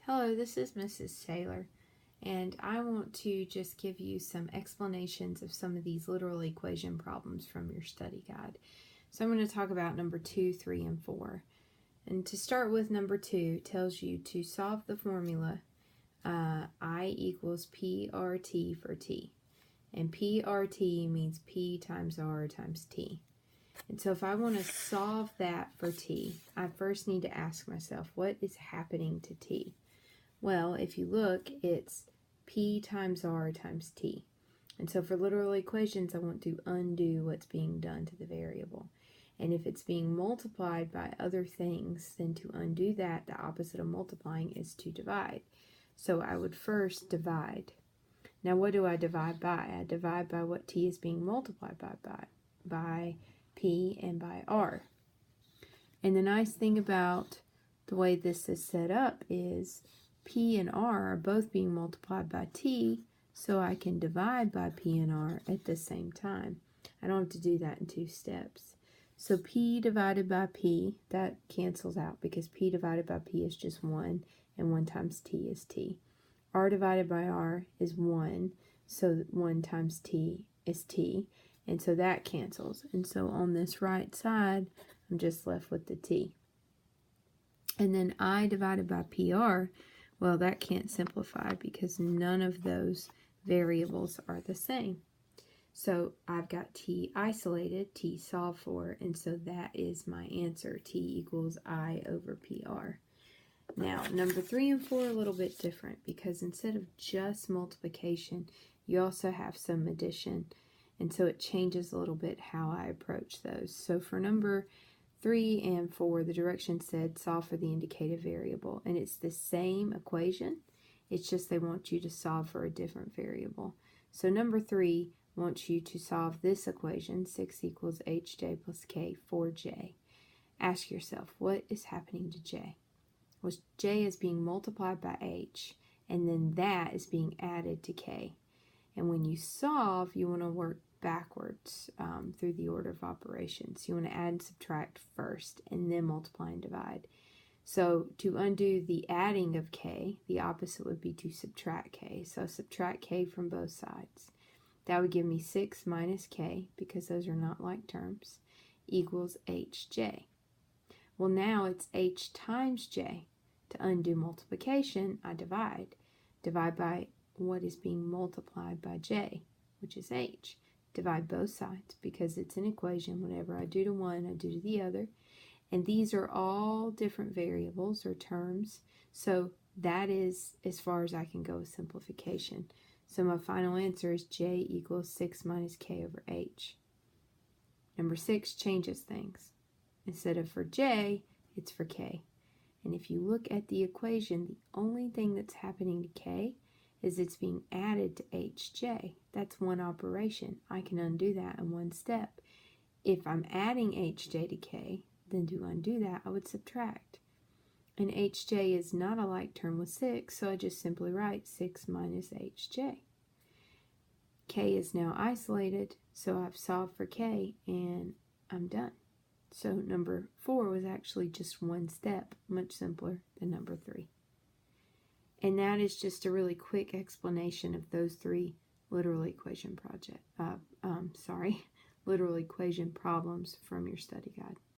Hello, this is Mrs. Taylor, and I want to just give you some explanations of some of these literal equation problems from your study guide. So I'm going to talk about number 2, 3, and 4. And to start with, number 2 tells you to solve the formula I equals PRT for T. And PRT means P times R times T. And so if I want to solve that for T, I first need to ask myself, what is happening to T? Well, if you look, it's P times R times T. And so for literal equations, I want to undo what's being done to the variable. And if it's being multiplied by other things, then to undo that, the opposite of multiplying is to divide. So I would first divide. Now what do I divide by? I divide by what T is being multiplied by P and by R. And the nice thing about the way this is set up is P and R are both being multiplied by T, so I can divide by P and R at the same time. I don't have to do that in 2 steps. So P divided by P, that cancels out because P divided by P is just 1, and 1 times T is T. R divided by R is 1, so 1 times T is T, and so that cancels. And so on this right side, I'm just left with the T. And then I divided by PR, well, that can't simplify because none of those variables are the same. So I've got T isolated, T solved for, and so that is my answer. T equals I over PR. Now, number 3 and 4 are a little bit different because instead of just multiplication, you also have some addition. And so it changes a little bit how I approach those. So for number 3 and 4, the direction said solve for the indicated variable. And it's the same equation. It's just they want you to solve for a different variable. So number 3 wants you to solve this equation, 6 equals hj plus k for j. Ask yourself, what is happening to j? Well, j is being multiplied by h, and then that is being added to k. And when you solve, you want to work backwards through the order of operations. You want to add and subtract first, and then multiply and divide. So to undo the adding of k, the opposite would be to subtract k. So subtract k from both sides. That would give me 6 minus k, because those are not like terms, equals hj. Well, now it's h times j. To undo multiplication, I divide. Divide by what is being multiplied by j, which is h. Divide both sides because it's an equation. Whenever I do to one, I do to the other. And these are all different variables or terms. So that is as far as I can go with simplification. So my final answer is j equals 6 minus k over h. Number 6 changes things. Instead of for j, it's for k. And if you look at the equation, the only thing that's happening to k is it's being added to hj. That's one operation. I can undo that in 1 step. If I'm adding hj to k, then to undo that, I would subtract. And hj is not a like term with 6, so I just simply write 6 minus hj. K is now isolated, so I've solved for k, and I'm done. So number 4 was actually just 1 step, much simpler than number 3. And that is just a really quick explanation of those 3 literal equation literal equation problems from your study guide.